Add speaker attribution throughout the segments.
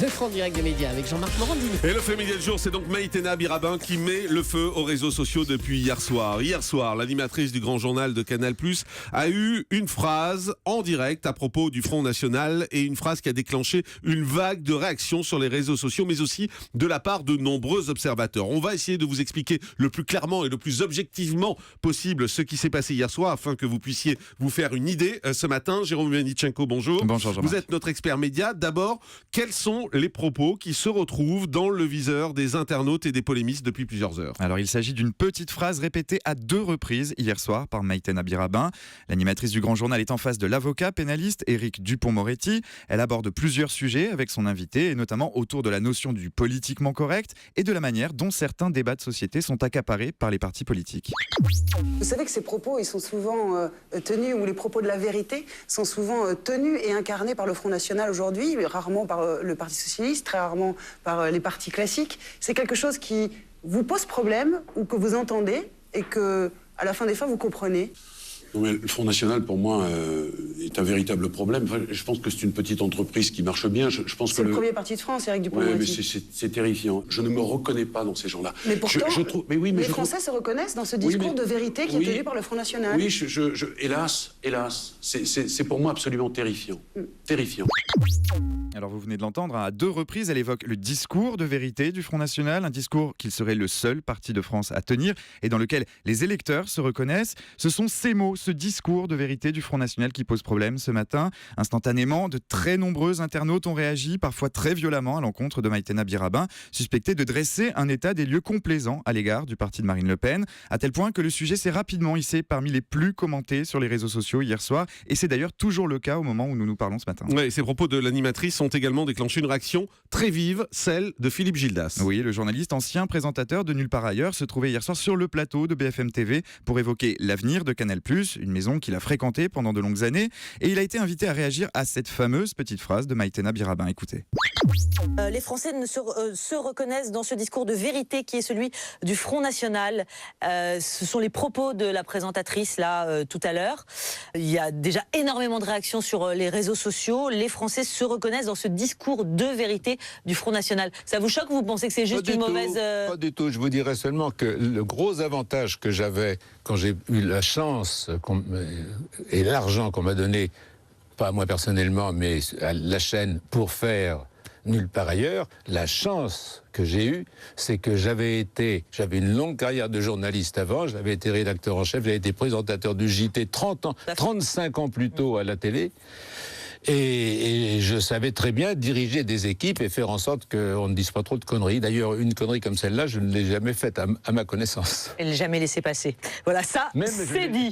Speaker 1: Le franc direct des médias avec Jean-Marc Morandini.
Speaker 2: Et le fait média du jour, c'est donc Maïtena Birabin qui met le feu aux réseaux sociaux depuis hier soir. Hier soir, l'animatrice du Grand Journal de Canal+ a eu une phrase en direct à propos du Front National et une phrase qui a déclenché une vague de réactions sur les réseaux sociaux, mais aussi de la part de nombreux observateurs. On va essayer de vous expliquer le plus clairement et le plus objectivement possible ce qui s'est passé hier soir afin que vous puissiez vous faire une idée ce matin. Jérôme Yanitchenko, bonjour.
Speaker 3: Bonjour Jean-Marc.
Speaker 2: Vous êtes notre expert média. D'abord, quels sont les propos qui se retrouvent dans le viseur des internautes et des polémistes depuis plusieurs heures?
Speaker 3: Alors il s'agit d'une petite phrase répétée à 2 reprises hier soir par Maïtena Birabin. L'animatrice du Grand Journal est en face de l'avocat pénaliste Éric Dupond-Moretti. Elle aborde plusieurs sujets avec son invité et notamment autour de la notion du politiquement correct et de la manière dont certains débats de société sont accaparés par les partis politiques.
Speaker 4: Vous savez que ces propos, ils sont souvent tenus, ou les propos de la vérité sont souvent tenus et incarnés par le Front National aujourd'hui, rarement par le Parti Socialiste, très rarement par les partis classiques. C'est quelque chose qui vous pose problème ou que vous entendez et que, à la fin des fins, vous comprenez?
Speaker 5: Non, mais le Front National, pour moi, est un véritable problème. Enfin, je pense que c'est une petite entreprise qui marche bien. Je pense
Speaker 4: C'est
Speaker 5: que
Speaker 4: le premier parti de France, Éric Dupond-Moretti.
Speaker 5: mais c'est terrifiant. Je ne me reconnais pas dans ces gens-là.
Speaker 4: Mais pourtant, les
Speaker 5: je
Speaker 4: Français se reconnaissent dans ce discours de vérité qui est tenu par le Front National.
Speaker 5: Oui, hélas, c'est pour moi absolument terrifiant. Terrifiant.
Speaker 3: Alors vous venez de l'entendre, à 2 reprises, elle évoque le discours de vérité du Front National, un discours qu'il serait le seul parti de France à tenir et dans lequel les électeurs se reconnaissent. Ce sont ces mots, ce discours de vérité du Front National qui pose problème ce matin. Instantanément, de très nombreux internautes ont réagi, parfois très violemment, à l'encontre de Maïtena Birabin, suspectée de dresser un état des lieux complaisant à l'égard du parti de Marine Le Pen, à tel point que le sujet s'est rapidement hissé parmi les plus commentés sur les réseaux sociaux hier soir, et c'est d'ailleurs toujours le cas au moment où nous nous parlons ce matin.
Speaker 2: Oui, ces propos de l'animatrice ont également déclenché une réaction très vive, celle de Philippe Gildas.
Speaker 3: Oui, le journaliste ancien présentateur de Nulle part ailleurs se trouvait hier soir sur le plateau de BFM TV pour évoquer l'avenir de Canal+, une maison qu'il a fréquentée pendant de longues années, et il a été invité à réagir à cette fameuse petite phrase de Maïtena Birabin. Écoutez.
Speaker 6: Les Français se reconnaissent dans ce discours de vérité qui est celui du Front National. Ce sont les propos de la présentatrice là tout à l'heure. Il y a déjà énormément de réactions sur les réseaux sociaux. Les Français se reconnaissent dans ce discours de vérité du Front National. Ça vous choque ou vous pensez que c'est juste une mauvaise...
Speaker 7: Pas du tout. Je vous dirais seulement que le gros avantage que j'avais quand j'ai eu la chance et l'argent qu'on m'a donné, pas à moi personnellement, mais à la chaîne pour faire Nulle part ailleurs, la chance que j'ai eue, c'est que j'avais une longue carrière de journaliste avant, j'avais été rédacteur en chef, j'avais été présentateur du JT 35 ans plus tôt à la télé. Et je savais très bien diriger des équipes et faire en sorte qu'on ne dise pas trop de conneries. D'ailleurs, une connerie comme celle-là, je ne l'ai jamais faite à ma connaissance.
Speaker 6: Elle ne l'a jamais laissé passer. Voilà, ça, c'est dit.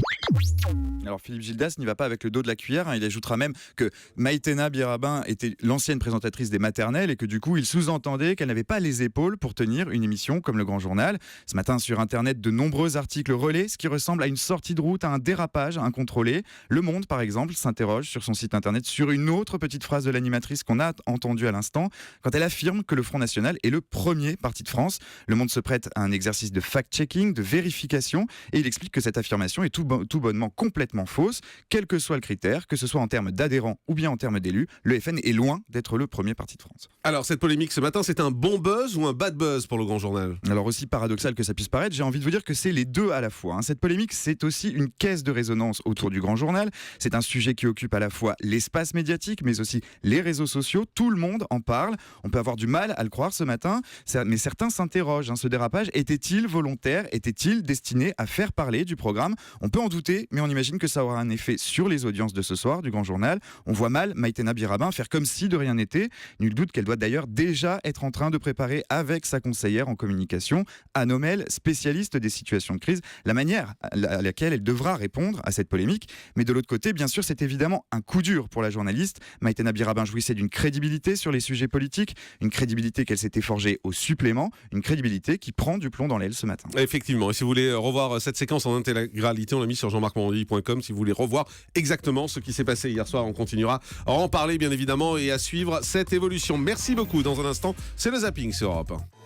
Speaker 3: Alors Philippe Gildas n'y va pas avec le dos de la cuillère, il ajoutera même que Maïtena Birabin était l'ancienne présentatrice des maternelles et que du coup il sous-entendait qu'elle n'avait pas les épaules pour tenir une émission comme Le Grand Journal. Ce matin sur internet, de nombreux articles relaient ce qui ressemble à une sortie de route, à un dérapage incontrôlé. Le Monde par exemple s'interroge sur son site internet sur une autre petite phrase de l'animatrice qu'on a entendue à l'instant quand elle affirme que le Front National est le premier parti de France. Le Monde se prête à un exercice de fact-checking, de vérification et il explique que cette affirmation est tout bonnement complètement fausse, quel que soit le critère, que ce soit en termes d'adhérents ou bien en termes d'élus, le FN est loin d'être le premier parti de France.
Speaker 2: Alors cette polémique ce matin, c'est un bon buzz ou un bad buzz pour Le Grand Journal?
Speaker 3: Alors aussi paradoxal que ça puisse paraître, j'ai envie de vous dire que c'est les deux à la fois. Cette polémique, c'est aussi une caisse de résonance autour du Grand Journal. C'est un sujet qui occupe à la fois l'espace médiatique, mais aussi les réseaux sociaux. Tout le monde en parle. On peut avoir du mal à le croire ce matin, mais certains s'interrogent. Ce dérapage était-il volontaire? Était-il destiné à faire parler du programme? On peut en douter, mais on imagine que ça aura un effet sur les audiences de ce soir du Grand Journal. On voit mal Maïtena Birabin faire comme si de rien n'était. Nul doute qu'elle doit d'ailleurs déjà être en train de préparer avec sa conseillère en communication, Anne Omel, spécialiste des situations de crise, la manière à laquelle elle devra répondre à cette polémique. Mais de l'autre côté, bien sûr, c'est évidemment un coup dur pour la journaliste. Maïtena Birabin jouissait d'une crédibilité sur les sujets politiques, une crédibilité qu'elle s'était forgée au supplément, une crédibilité qui prend du plomb dans l'aile ce matin.
Speaker 2: Effectivement, et si vous voulez revoir cette séquence en intégralité, on l'a mis sur jean-marc-morandini.com. Si vous voulez revoir exactement ce qui s'est passé hier soir, on continuera à en parler bien évidemment et à suivre cette évolution. Merci beaucoup. Dans un instant, c'est le zapping sur Europe 1.